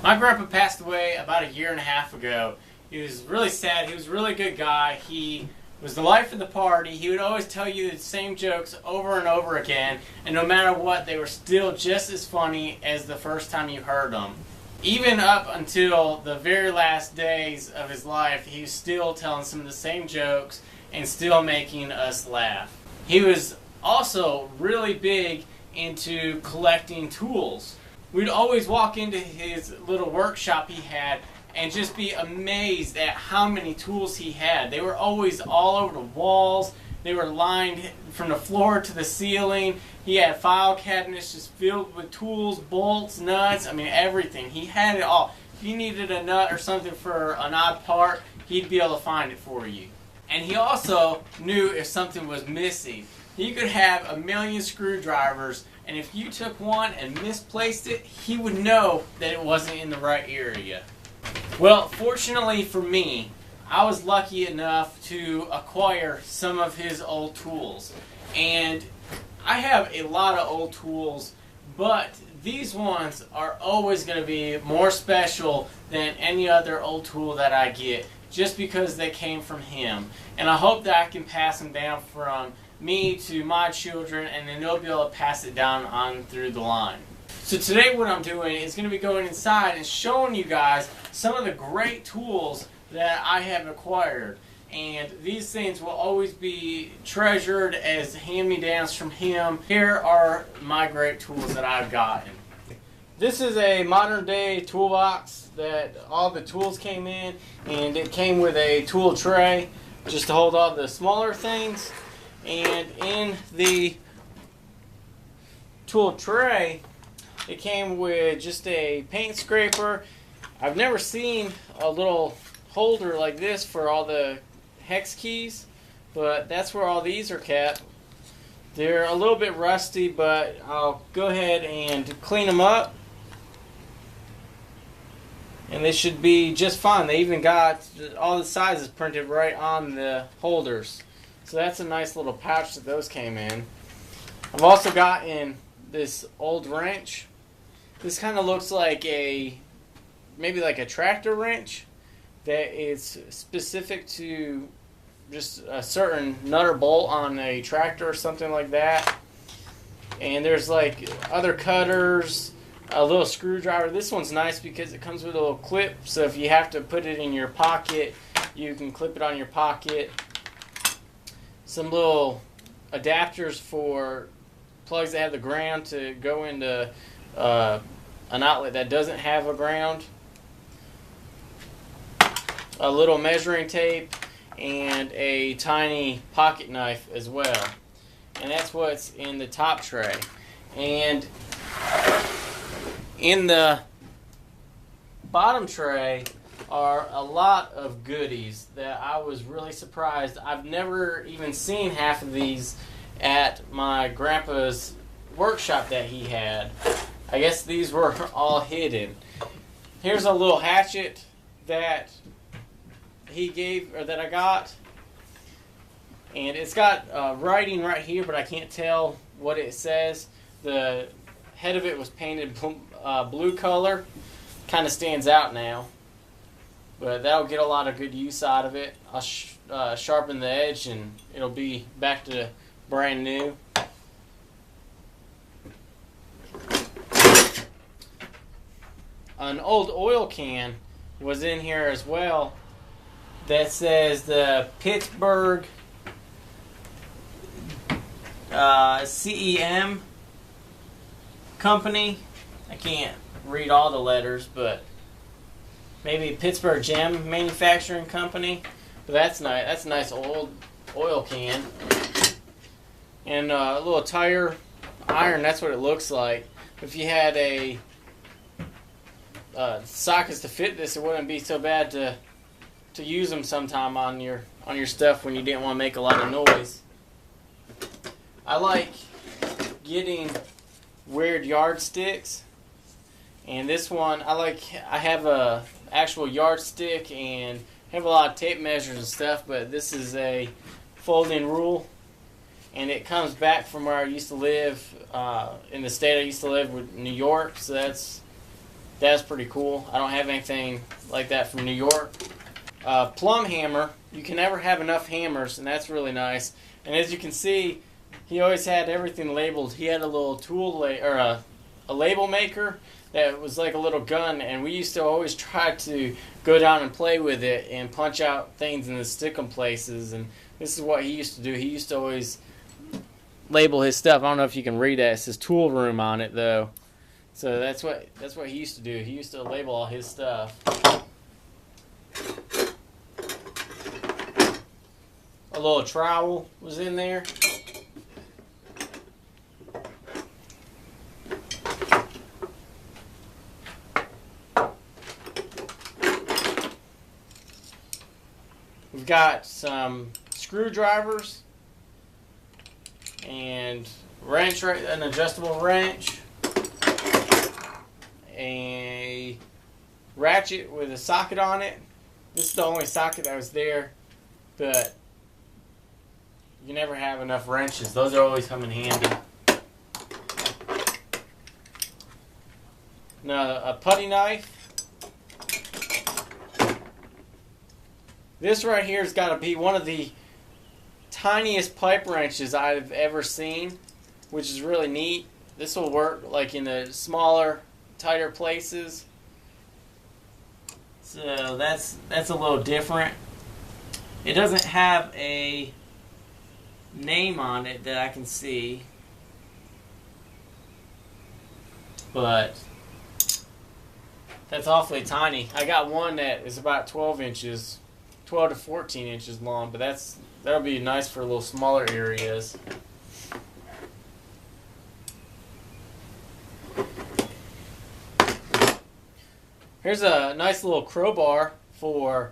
My grandpa passed away about a year and a half ago. He was really sad. He was a really good guy. He was the life of the party. He would always tell you the same jokes over and over again, and no matter what, they were still just as funny as the first time you heard them. Even up until the very last days of his life, he was still telling some of the same jokes and still making us laugh. He was also really big into collecting tools. We'd always walk into his little workshop he had and just be amazed at how many tools he had. They were always all over the walls. They were lined from the floor to the ceiling. He had file cabinets just filled with tools, bolts, nuts, everything. He had it all. If you needed a nut or something for an odd part, he'd be able to find it for you. And he also knew if something was missing. He could have a million screwdrivers, and if you took one and misplaced it, he would know that it wasn't in the right area. Well, fortunately for me, I was lucky enough to acquire some of his old tools. And I have a lot of old tools, but these ones are always going to be more special than any other old tool that I get, just because they came from him. And I hope that I can pass them down from me to my children, and then they'll be able to pass it down on through the line. So today what I'm doing is going to be going inside and showing you guys some of the great tools that I have acquired. And these things will always be treasured as hand-me-downs from him. Here are my great tools that I've gotten. This is a modern-day toolbox that all the tools came in, and it came with a tool tray just to hold all the smaller things. And in the tool tray, it came with just a paint scraper. I've never seen a little holder like this for all the hex keys, but that's where all these are kept. They're a little bit rusty, but I'll go ahead and clean them up, and they should be just fine. They even got all the sizes printed right on the holders. So that's a nice little pouch that those came in. I've also gotten this old wrench. This kind of looks like maybe like a tractor wrench that is specific to just a certain nut or bolt on a tractor or something like that. And there's like other cutters, a little screwdriver. This one's nice because it comes with a little clip, so if you have to put it in your pocket, you can clip it on your pocket. Some little adapters for plugs that have the ground to go into an outlet that doesn't have a ground. A little measuring tape and a tiny pocket knife as well. And that's what's in the top tray. And in the bottom tray are a lot of goodies that I was really surprised. I've never even seen half of these at my grandpa's workshop that he had. I guess these were all hidden. Here's a little hatchet that he gave, or that I got, and it's got writing right here, but I can't tell what it says. The head of it was painted blue color. Kind of stands out now, but that'll get a lot of good use out of it. I'll sharpen the edge and it'll be back to brand new. An old oil can was in here as well that says the Pittsburgh CEM company. I can't read all the letters, but maybe Pittsburgh Gem Manufacturing Company. But that's nice. That's a nice old oil can. And a little tire iron, that's what it looks like. If you had a sockets to fit this, it wouldn't be so bad to use them sometime on your stuff when you didn't want to make a lot of noise. I like getting weird yardsticks, and this one I have a actual yardstick and have a lot of tape measures and stuff, but this is a folding rule, and it comes back from where I used to live in the state I used to live with, New York. So that's That's pretty cool. I don't have anything like that from New York. Plumb hammer. You can never have enough hammers, and that's really nice. And as you can see, he always had everything labeled. He had a little tool or a label maker that was like a little gun, and we used to always try to go down and play with it and punch out things and stick them places. And this is what he used to do. He used to always label his stuff. I don't know if you can read that. It says tool room on it though. So that's what he used to do. He used to label all his stuff. A little trowel was in there. We've got some screwdrivers and wrench, an adjustable wrench, a ratchet with a socket on it. This is the only socket that was there, but you never have enough wrenches. Those are always come in handy. Now, a putty knife. This right here has got to be one of the tiniest pipe wrenches I've ever seen, which is really neat. This will work like in the smaller, tighter places. So that's a little different. It doesn't have a name on it that I can see, but that's awfully tiny. I got one that is about 12 inches. 12 to 14 inches long, but that'll be nice for a little smaller areas. Here's a nice little crowbar for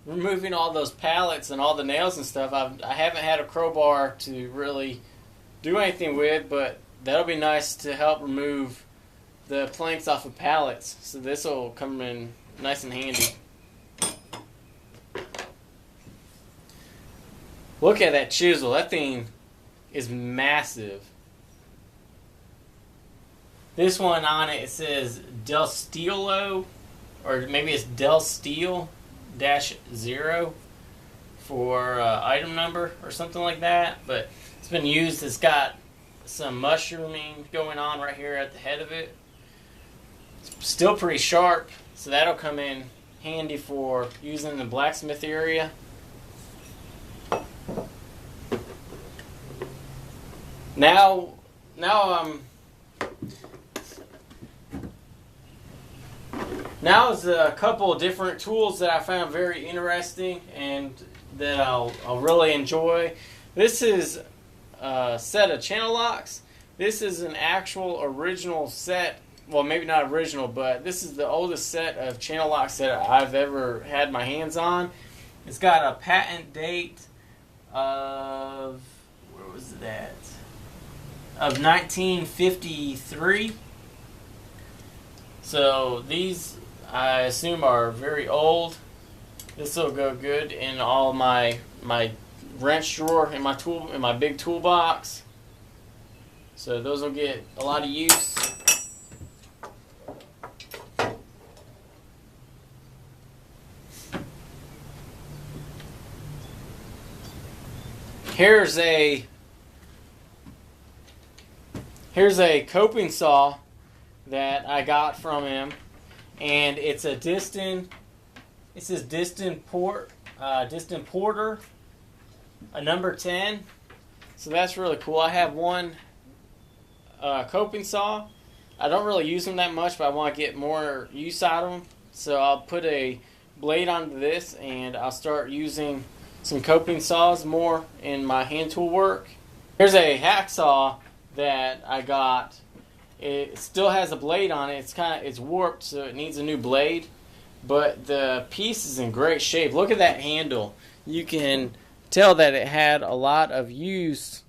removing all those pallets and all the nails and stuff. I haven't had a crowbar to really do anything with, but that'll be nice to help remove the planks off of pallets. So this will come in nice and handy. Look at that chisel. That thing is massive. This one on it, it says Del Stilo, or maybe it's Del Steel -0 for item number or something like that. But it's been used. It's got some mushrooming going on right here at the head of it. It's still pretty sharp, so that'll come in handy for using in the blacksmith area. Now is a couple of different tools that I found very interesting and that I'll really enjoy. This is a set of channel locks. This is an actual original set. Well, maybe not original, but this is the oldest set of channel locks that I've ever had my hands on. It's got a patent date of, where was that? Of 1953. So these, I assume, are very old. This will go good in all my wrench drawer in my big toolbox. So those will get a lot of use. Here's a coping saw that I got from him, and it's a Distant. It says Distant Porter, a number 10. So that's really cool. I have one coping saw. I don't really use them that much, but I want to get more use out of them. So I'll put a blade onto this, and I'll start using some coping saws more in my hand tool work. Here's a hacksaw that I got. It still has a blade on it. It's warped, so it needs a new blade, but the piece is in great shape. Look at that handle. You can tell that it had a lot of use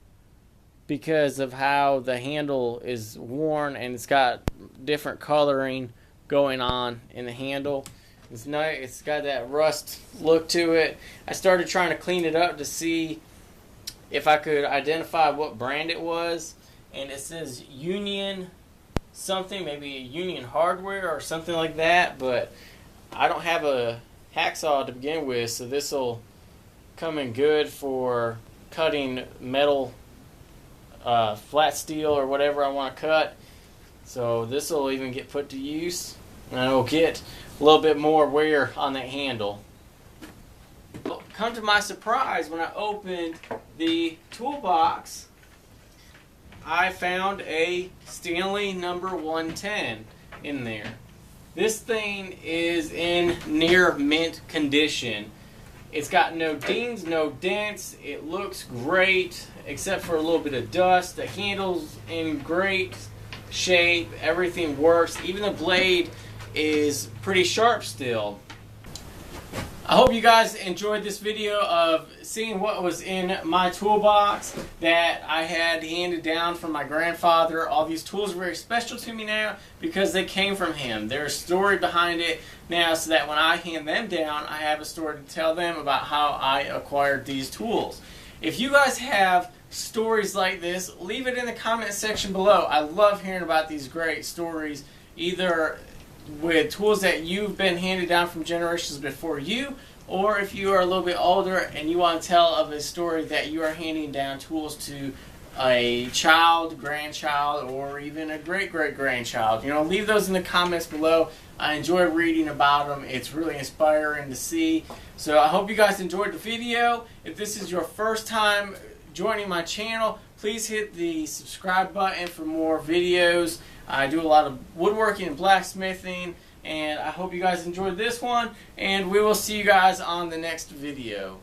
because of how the handle is worn, and it's got different coloring going on in the handle. It's nice. It's got that rust look to it. I started trying to clean it up to see if I could identify what brand it was, and it says Union something, maybe a Union Hardware or something like that, but I don't have a hacksaw to begin with, so this will come in good for cutting metal, flat steel or whatever I want to cut. So this will even get put to use, and I will get a little bit more wear on that handle. But come to my surprise, when I opened the toolbox, I found a Stanley number 110 in there. This thing is in near mint condition. It's got no dings, no dents. It looks great, except for a little bit of dust. The handle's in great shape. Everything works. Even the blade is pretty sharp still. I hope you guys enjoyed this video of seeing what was in my toolbox that I had handed down from my grandfather. All these tools are very special to me now because they came from him. There's a story behind it now, so that when I hand them down, I have a story to tell them about how I acquired these tools. If you guys have stories like this, leave it in the comment section below. I love hearing about these great stories, either with tools that you've been handed down from generations before you, or if you are a little bit older and you want to tell of a story that you are handing down tools to a child, grandchild, or even a great-great-grandchild. Leave those in the comments below. I enjoy reading about them. It's really inspiring to see. So I hope you guys enjoyed the video. If this is your first time joining my channel, please hit the subscribe button for more videos. I do a lot of woodworking and blacksmithing, and I hope you guys enjoyed this one, and we will see you guys on the next video.